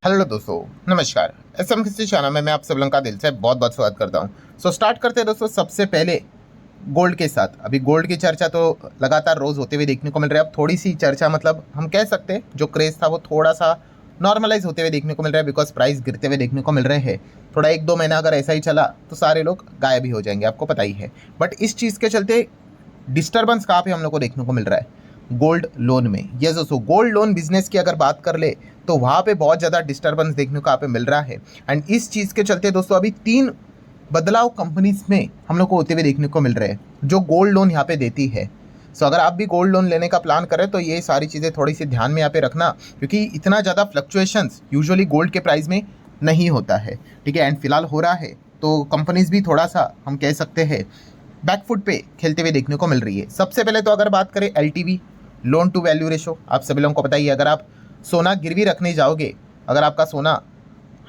Hello दोस्तों, नमस्कार। SM किसी चैनल में मैं आप सब लोगों का दिल से बहुत बहुत स्वागत करता हूं। स्टार्ट करते हैं दोस्तों। सबसे पहले गोल्ड के साथ। अभी गोल्ड की चर्चा तो लगातार रोज होते हुए देखने को मिल रहा है। अब थोड़ी सी चर्चा मतलब हम कह सकते हैं जो क्रेज था वो थोड़ा सा नॉर्मलाइज होते हुए देखने को मिल रहा है, बिकॉज प्राइस गिरते हुए देखने को मिल रहे हैं। थोड़ा 1-2 महीना अगर ऐसा ही चला तो सारे लोग गायब ही हो जाएंगे, आपको पता ही है। बट इस चीज़ के चलते डिस्टर्बेंस कहाँ पे हम लोग को देखने को मिल रहा है? गोल्ड लोन में। यस दोस्तों, गोल्ड लोन बिजनेस की अगर बात कर ले तो वहाँ पे बहुत ज़्यादा डिस्टर्बेंस देखने को यहाँ पे मिल रहा है। एंड इस चीज़ के चलते दोस्तों अभी 3 बदलाव कंपनीज में हम लोग को होते हुए देखने को मिल रहे हैं जो गोल्ड लोन यहाँ पे देती है। सो अगर आप भी गोल्ड लोन लेने का प्लान करें तो ये सारी चीज़ें थोड़ी सी ध्यान में यहाँ पे रखना, क्योंकि इतना ज़्यादा फ्लक्चुएशंस यूजुअली गोल्ड के प्राइस में नहीं होता है। ठीक है, एंड फिलहाल हो रहा है तो कंपनीज भी थोड़ा सा हम कह सकते हैं बैकफुट पे खेलते हुए देखने को मिल रही है। सबसे पहले तो अगर बात करें LTV, loan to value ratio, आप सभी लोगों को पता ही है। अगर आप सोना गिरवी रखने जाओगे, अगर आपका सोना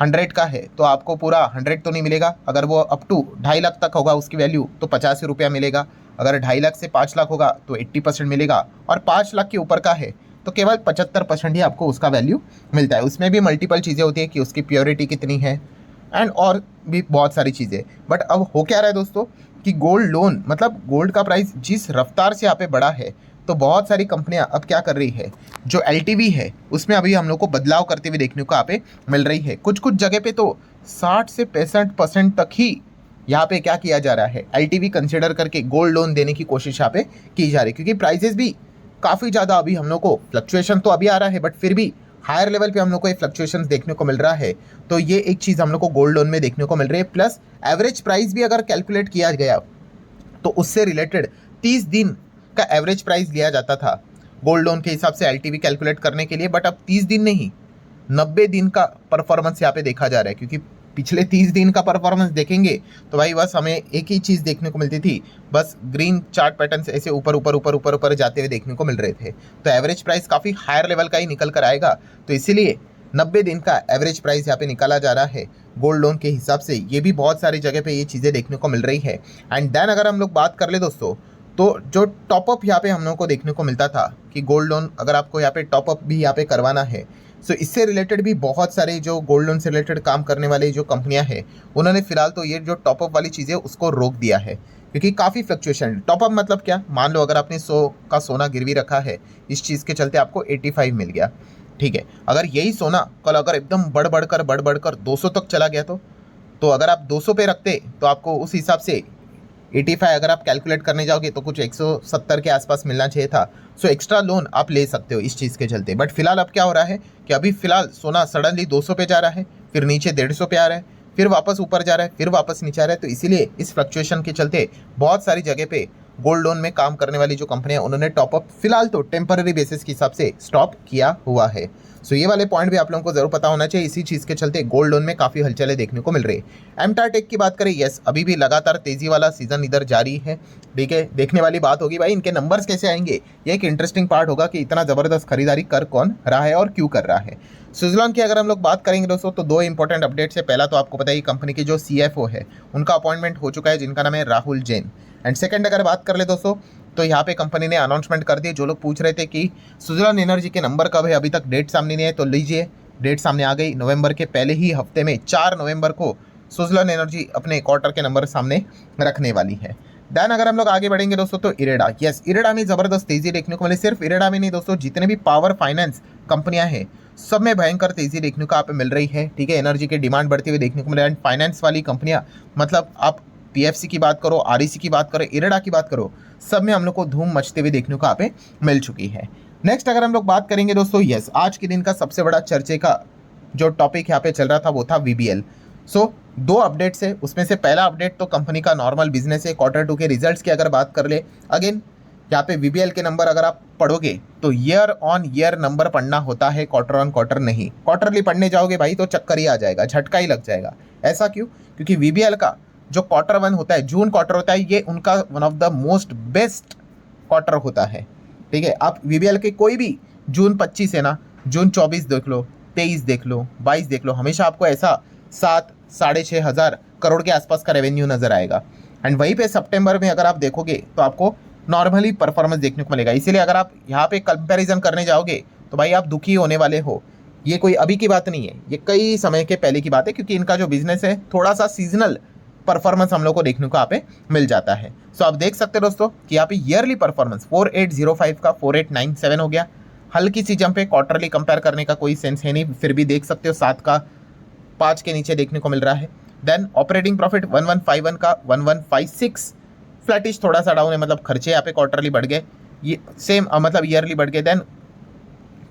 100 का है तो आपको पूरा 100 तो नहीं मिलेगा। अगर वो अप टू 2.5 लाख तक होगा उसकी वैल्यू तो 85 रुपया मिलेगा। अगर 2.5 लाख से 5 लाख होगा तो 80% मिलेगा। और 5 लाख के ऊपर का है तो केवल 75% ही आपको उसका वैल्यू मिलता है। उसमें भी मल्टीपल चीज़ें होती है कि उसकी प्योरिटी कितनी है एंड और भी बहुत सारी चीज़ें। बट अब हो क्या रहा है दोस्तों कि गोल्ड लोन मतलब गोल्ड का प्राइस जिस रफ्तार से यहाँ पे बढ़ा है, तो बहुत सारी कंपनियां अब क्या कर रही है, जो एलटीवी है उसमें अभी हम लोग को बदलाव करते हुए देखने को यहाँ पे मिल रही है। कुछ कुछ जगह पे तो 60 से 65% तक ही यहाँ पे क्या किया जा रहा है, एलटीवी कंसिडर करके गोल्ड लोन देने की कोशिश यहाँ पे की जा रही है। क्योंकि प्राइजेस भी काफ़ी ज़्यादा अभी हम लोग को फ्लक्चुएशन तो अभी आ रहा है, बट फिर भी हायर लेवल पे हम लोग को ये फ्लक्चुएशंस देखने को मिल रहा है। तो ये एक चीज़ हम लोग को गोल्ड लोन में देखने को मिल रही है। प्लस एवरेज प्राइस भी अगर कैलकुलेट किया गया तो उससे रिलेटेड 30 दिन का एवरेज प्राइस लिया जाता था गोल्ड लोन के हिसाब से एलटीवी कैलकुलेट करने के लिए। बट अब 30 दिन नहीं, 90 दिन का परफॉर्मेंस यहाँ पे देखा जा रहा है। क्योंकि पिछले 30 दिन का परफॉर्मेंस देखेंगे तो भाई बस हमें एक ही चीज़ देखने को मिलती थी, बस ग्रीन चार्ट पैटर्न से ऐसे ऊपर ऊपर ऊपर ऊपर ऊपर जाते हुए देखने को मिल रहे थे। तो एवरेज प्राइस काफ़ी हायर लेवल का ही निकल कर आएगा। तो इसीलिए 90 दिन का एवरेज प्राइस यहाँ पे निकाला जा रहा है गोल्ड लोन के हिसाब से। ये भी बहुत सारी जगह पे ये चीज़ें देखने को मिल रही है। एंड देन अगर हम लोग बात कर ले दोस्तों, तो जो टॉपअप यहाँ पे हम लोग को देखने को मिलता था कि गोल्ड लोन अगर आपको यहाँ पे टॉपअप भी यहाँ पे करवाना है, सो इससे रिलेटेड भी बहुत सारे जो गोल्ड लोन से रिलेटेड काम करने वाले जो कंपनियां हैं उन्होंने फिलहाल तो ये जो टॉपअप वाली चीज़ें उसको रोक दिया है। क्योंकि काफ़ी फ्लक्चुएशन। टॉपअप मतलब क्या, मान लो अगर आपने 100 का सोना गिरवी रखा है, इस चीज़ के चलते आपको 85 मिल गया। ठीक है, अगर यही सोना कल अगर एकदम बढ़ बढ़कर 200 तक चला गया तो अगर आप 200 पे रखते तो आपको उस हिसाब से 85 अगर आप कैलकुलेट करने जाओगे तो कुछ 170 के आसपास मिलना चाहिए था। सो एक्स्ट्रा लोन आप ले सकते हो इस चीज़ के चलते। बट फिलहाल अब क्या हो रहा है कि अभी फिलहाल सोना सडनली 200 पे जा रहा है, फिर नीचे 150 पे आ रहा है, फिर वापस ऊपर जा रहा है, फिर वापस नीचे आ रहा है। तो इसीलिए इस फ्लक्चुएशन के चलते बहुत सारी जगह पे गोल्ड लोन में काम करने वाली जो कंपनियां उन्होंने टॉपअप फिलहाल तो टेम्पररी बेसिस के हिसाब से स्टॉप किया हुआ है। सो ये वाले पॉइंट भी आप लोगों को जरूर पता होना चाहिए। इसी चीज़ के चलते गोल्ड लोन में काफ़ी हलचलें देखने को मिल रही है। एमटार टेक की बात करें, यस अभी भी लगातार तेज़ी वाला सीजन इधर जारी है। ठीक है, देखने वाली बात होगी भाई इनके नंबर्स कैसे आएंगे। ये एक इंटरेस्टिंग पार्ट होगा कि इतना ज़बरदस्त खरीदारी कर कौन रहा है और क्यों कर रहा है। सुजलॉन की अगर हम लोग बात करेंगे दोस्तों तो 2 इंपॉर्टेंट अपडेट्स है। पहला तो आपको पता है कंपनी की जो सीएफओ है उनका अपॉइंटमेंट हो चुका है, जिनका नाम है राहुल जैन। एंड सेकंड अगर बात कर ले दोस्तों तो यहाँ पे कंपनी ने अनाउंसमेंट कर दी। जो लोग पूछ रहे थे कि सुजलॉन एनर्जी के नंबर कब है, अभी तक डेट सामने नहीं है, तो लीजिए डेट सामने आ गई। नवंबर के पहले ही हफ्ते में 4 नवंबर को सुजलॉन एनर्जी अपने क्वार्टर के नंबर सामने रखने वाली है। देन अगर हम लोग आगे बढ़ेंगे दोस्तों तो इरेडा, यस इरेडा में ज़बरदस्त तेज़ी देखने को मिली। सिर्फ इरेडा में नहीं दोस्तों, जितने भी पावर फाइनेंस कंपनियां हैं सब में भयंकर तेज़ी देखने को यहाँ पे मिल रही है। ठीक है, एनर्जी की डिमांड बढ़ती हुई देखने को मिल रही है। एंड फाइनेंस वाली कंपनियां मतलब आप पीएफसी की बात करो, आरईसी की बात करो, इरेडा की बात करो, सब में हम लोग को धूम मचते हुए देखने को यहाँ पे मिल चुकी है। नेक्स्ट अगर हम लोग बात करेंगे दोस्तों, यस आज के दिन का सबसे बड़ा चर्चे का जो टॉपिक यहाँ पे चल रहा था वो था वीबीएल। सो 2 अपडेट्स है, उसमें से पहला अपडेट तो कंपनी का नॉर्मल बिजनेस है। Q2 के रिजल्ट्स की अगर बात कर ले, अगेन यहाँ पे वीबीएल के नंबर अगर आप पढ़ोगे तो ईयर ऑन ईयर नंबर पढ़ना होता है, क्वार्टर ऑन क्वार्टर नहीं। क्वार्टरली पढ़ने जाओगे भाई तो चक्कर ही आ जाएगा, झटका ही लग जाएगा। ऐसा क्यों? क्योंकि वीबीएल का जो Q1 होता है, जून क्वार्टर होता है, ये उनका one of the most best quarter होता है। ठीक है, आप वीबीएल के कोई भी जून 25 है ना, जून 24 देख लो, 23 देख लो, 22 देख लो, हमेशा आपको ऐसा 7-6.5 हज़ार करोड़ के आसपास का रेवेन्यू नजर आएगा। एंड वहीं पे सितंबर में अगर आप देखोगे तो आपको नॉर्मली परफॉर्मेंस देखने को मिलेगा। इसीलिए अगर आप यहाँ पे कंपैरिजन करने जाओगे तो भाई आप दुखी होने वाले हो ये कोई अभी की बात नहीं है, ये कई समय के पहले की बात है, क्योंकि इनका जो बिजनेस है थोड़ा सा सीजनल परफॉर्मेंस हम लोग को देखने को यहाँ पे मिल जाता है। सो आप देख सकते हैं दोस्तों कि यहाँ पे ईयरली परफॉर्मेंस 4805 का 4897 हो गया। हल्की सी जंप है, क्वार्टरली कंपेयर करने का कोई सेंस है नहीं, फिर भी देख सकते हो 7 का 5 के नीचे देखने को मिल रहा है। देन ऑपरेटिंग प्रॉफिट 1151 का 1156, फ्लैटिश थोड़ा सा डाउन है, मतलब खर्चे यहाँ पे क्वार्टरली बढ़ गए, ये सेम मतलब ईयरली बढ़ गए। Then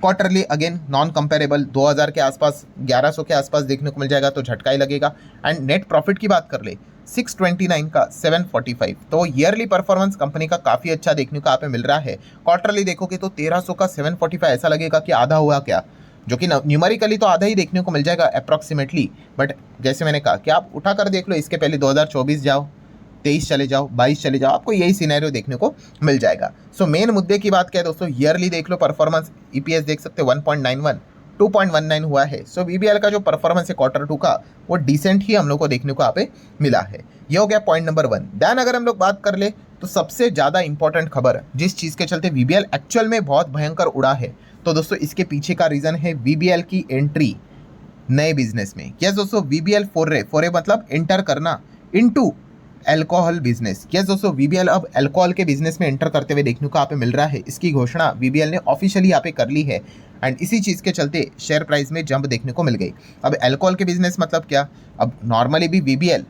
quarterly again non comparable 2000 के आसपास 1100 के आसपास देखने को मिल जाएगा, तो झटका ही लगेगा। एंड नेट प्रॉफिट की बात कर ले 629 का 745, तो ईयरली परफॉर्मेंस कंपनी का काफ़ी अच्छा देखने को यहाँ पे मिल रहा है। क्वार्टरली देखोगे तो 1300 का 745, ऐसा लगेगा कि आधा हुआ क्या, जो कि न्यूमेरिकली तो आधा ही देखने को मिल जाएगा अप्रॉक्सीमेटली, बट जैसे मैंने कहा कि आप उठा कर देख लो, इसके पहले 2024 जाओ, 23 चले जाओ, 22 चले जाओ, आपको यही सिनेरियो देखने को मिल जाएगा। सो मेन मुद्दे की बात क्या है दोस्तों, ईयरली देख लो परफॉर्मेंस, ईपीएस देख सकते हो 1.91, 2.19 हुआ है। सो वीबीएल का जो परफॉर्मेंस है क्वार्टर 2 का, वो डिसेंट ही हम लोग को देखने को यहाँ पे मिला है। ये हो गया पॉइंट नंबर 1। देन अगर हम लोग बात कर ले तो सबसे ज़्यादा इंपॉर्टेंट खबर जिस चीज़ के चलते वीबीएल एक्चुअल में बहुत भयंकर उड़ा है, तो दोस्तों इसके पीछे का रीज़न है वीबीएल की एंट्री नए बिजनेस में। यस दोस्तों, वीबीएल फोरे मतलब एंटर करना इनटू अल्कोहल बिजनेस। यस दोस्तों, वीबीएल अब अल्कोहल के बिजनेस में एंटर करते हुए देखने को यहाँ पे मिल रहा है। इसकी घोषणा वीबीएल ने ऑफिशियली यहाँ पे कर ली है, एंड इसी चीज़ के चलते शेयर प्राइस में जंप देखने को मिल गई। अब अल्कोहल के बिजनेस मतलब क्या, अब नॉर्मली भी वीबीएल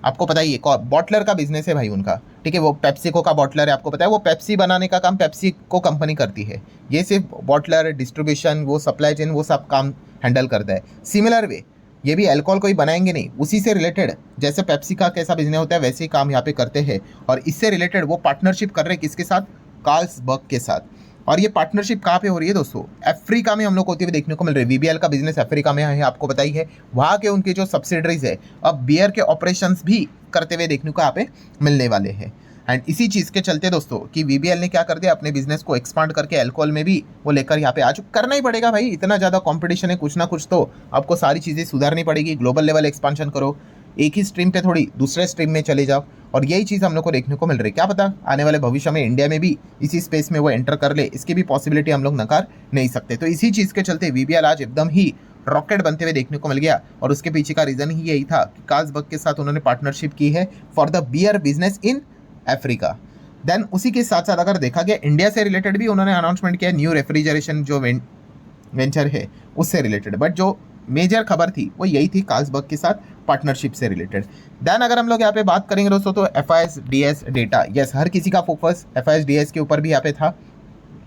आपको पता ही है बॉटलर का बिजनेस है भाई उनका, ठीक है, वो पेप्सिको का बॉटलर है, आपको पता है, वो पेप्सी बनाने का काम पेप्सिको कंपनी करती है, ये सिर्फ बॉटलर डिस्ट्रीब्यूशन वो सप्लाई चेन वो सब काम हैंडल करता है। सिमिलर वे ये भी अल्कोहल कोई बनाएंगे नहीं, उसी से रिलेटेड जैसे पेप्सी का कैसा बिजनेस होता है वैसे ही काम यहाँ पे करते हैं, और इससे रिलेटेड वो पार्टनरशिप कर रहे हैं किसके साथ, कार्लसबर्ग के साथ। और ये पार्टनरशिप कहाँ पे हो रही है दोस्तों, अफ्रीका में हम लोग होती हुई देखने को मिल रही है। वीबीएल का बिजनेस अफ्रीका में है, आपको बताई है, वहाँ के उनके जो सब्सिडरीज है अब बियर के ऑपरेशंस भी करते हुए देखने को यहाँ पे मिलने वाले हैं। एंड इसी चीज़ के चलते दोस्तों कि वीबीएल ने क्या कर दिया, अपने बिजनेस को एक्सपांड करके अल्कोहल में भी वो लेकर यहाँ पे आज करना ही पड़ेगा भाई, इतना ज़्यादा कंपटीशन है, कुछ ना कुछ तो आपको सारी चीज़ें सुधारनी पड़ेगी। ग्लोबल लेवल एक्सपांशन करो, एक ही स्ट्रीम पे थोड़ी दूसरे स्ट्रीम में चले जाओ, और यही चीज़ हम लोग को देखने को मिल रही है। क्या पता आने वाले भविष्य में इंडिया में भी इसी स्पेस में वो एंटर कर ले, इसकी भी पॉसिबिलिटी हम लोग नकार नहीं सकते। तो इसी चीज़ के चलते वीबीएल आज एकदम ही रॉकेट बनते हुए देखने को मिल गया, और उसके पीछे का रीज़न ही यही था कि कार्लसबर्ग के साथ उन्होंने पार्टनरशिप की है for the beer business in Africa. Then उसी के साथ साथ अगर देखा गया इंडिया से रिलेटेड भी उन्होंने अनाउंसमेंट किया, न्यू रेफ्रिजरेशन जो वेंचर है उससे रिलेटेड, बट जो मेजर खबर थी वो यही थी कार्लसबर्ग के साथ पार्टनरशिप से रिलेटेड। देन अगर हम लोग यहाँ पे बात करेंगे दोस्तों तो FIS-DS डेटा, यस हर किसी का फोकस FIS-DS के ऊपर भी यहाँ पे था,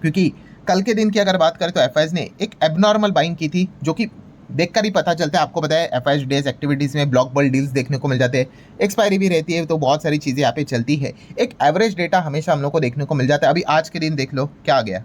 क्योंकि कल के दिन की अगर बात करें तो FIS ने एक एबनॉर्मल बाइंग की थी, जो कि देखकर ही पता चलता है। आपको पता है FIS-DS एक्टिविटीज़ में ब्लॉक बल्क डील्स देखने को मिल जाते हैं, एक्सपायरी भी रहती है, तो बहुत सारी चीज़ें यहाँ पे चलती है। एक एवरेज डेटा हमेशा हम लोग को देखने को मिल जाता है। अभी आज के दिन देख लो क्या आ गया,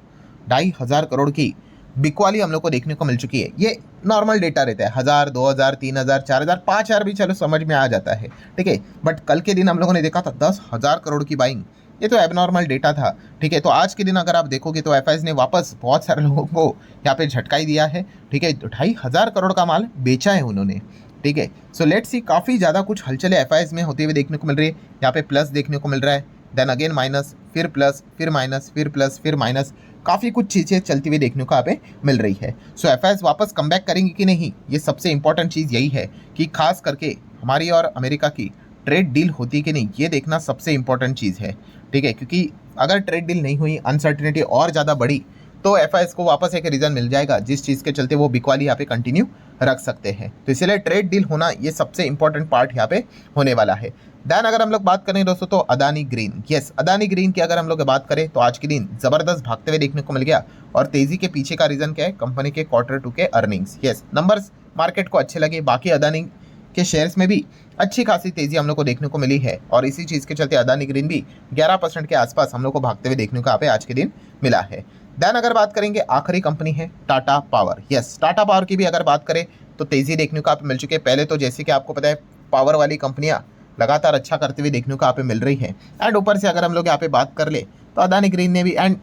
2500 करोड़ की बिकवाली हम लोग को देखने को मिल चुकी है। ये नॉर्मल डेटा रहता है, 1000, 2000, 3000, 4000, 5000 भी चलो समझ में आ जाता है, ठीक है, बट कल के दिन हम लोगों ने देखा था 10,000 करोड़ की बाइंग, ये तो एबनॉर्मल डेटा था, ठीक है। तो आज के दिन अगर आप देखोगे तो FIS ने वापस बहुत सारे लोगों को यहाँ पे झटका ही दिया है, ठीक है, 2500 करोड़ का माल बेचा है उन्होंने, ठीक है। सो लेट्स सी, काफ़ी ज़्यादा कुछ हलचलें FIS में होते हुए देखने को मिल रही है। यहाँ पे प्लस देखने को मिल रहा है, देन अगेन माइनस, फिर प्लस, फिर माइनस, फिर प्लस, फिर माइनस, काफ़ी कुछ चीज़ें चलती हुई देखने को यहाँ पे मिल रही है। सो FIS वापस कम बैक करेंगी कि नहीं, ये सबसे इंपॉर्टेंट चीज़ यही है कि खास करके हमारी और अमेरिका की ट्रेड डील होती कि नहीं, ये देखना सबसे इंपॉर्टेंट चीज़ है, ठीक है, क्योंकि अगर ट्रेड डील नहीं हुई, अनसर्टिनिटी और ज़्यादा बढ़ी, तो FIS को वापस एक रीज़न मिल जाएगा जिस चीज़ के चलते वो बिकवाली यहाँ पे कंटिन्यू रख सकते हैं। तो इसलिए ट्रेड डील होना ये सबसे इंपॉर्टेंट पार्ट यहाँ पे होने वाला है। देन अगर हम लोग बात करें दोस्तों तो Adani green, yes Adani green की अगर हम लोग बात करें तो आज के दिन ज़बरदस्त भागते हुए देखने को मिल गया, और तेज़ी के पीछे का रीज़न क्या है, कंपनी के क्वार्टर 2 के अर्निंग्स, यस नंबर्स मार्केट को अच्छे लगे, बाकी अदानी के शेयर्स में भी अच्छी खासी तेज़ी हम लोग को देखने को मिली है, और इसी चीज़ के चलते अदानी ग्रीन भी 11% के आसपास हम लोग को भागते हुए देखने को यहाँ पे आज के दिन मिला है। देन अगर बात करेंगे आखिरी कंपनी है Tata power, yes Tata power की भी अगर बात करें तो तेज़ी देखने को आप मिल चुकी है। पहले तो जैसे कि आपको पता है पावर वाली कंपनियाँ लगातार अच्छा करते हुए देखने को यहाँ पे मिल रही है, एंड ऊपर से अगर हम लोग यहाँ पे बात कर ले तो अदानी ग्रीन ने भी, एंड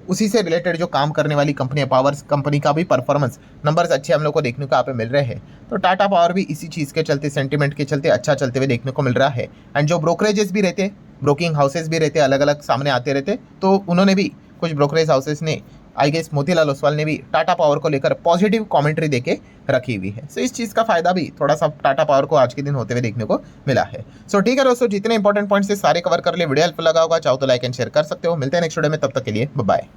उसी से रिलेटेड जो काम करने वाली कंपनी है पावर कंपनी का भी परफॉर्मेंस नंबर्स अच्छे हम लोग को देखने को यहाँ पे मिल रहे हैं। तो टाटा पावर भी इसी चीज़ के चलते, सेंटीमेंट के चलते अच्छा चलते हुए देखने को मिल रहा है। एंड जो ब्रोकरेजेस भी रहते, ब्रोकिंग हाउसेस भी रहते, अलग अलग सामने आते रहते, तो उन्होंने भी कुछ ब्रोकरेज हाउसेस ने आई गेस मोतीलाल ओसवाल ने भी टाटा पावर को लेकर पॉजिटिव कमेंट्री देके रखी हुई है। सो इस चीज़ का फायदा भी थोड़ा सा टाटा पावर को आज के दिन होते हुए देखने को मिला है। सो ठीक है दोस्तों, जितने इंपॉर्टेंट पॉइंट्स थे सारे कवर कर लिए। वीडियो हेल्पफुल लगा होगा, चाहो तो लाइक एंड शेयर कर सकते हो। मिलते हैं नेक्स्ट वीडियो में, तब तक के लिए बाय।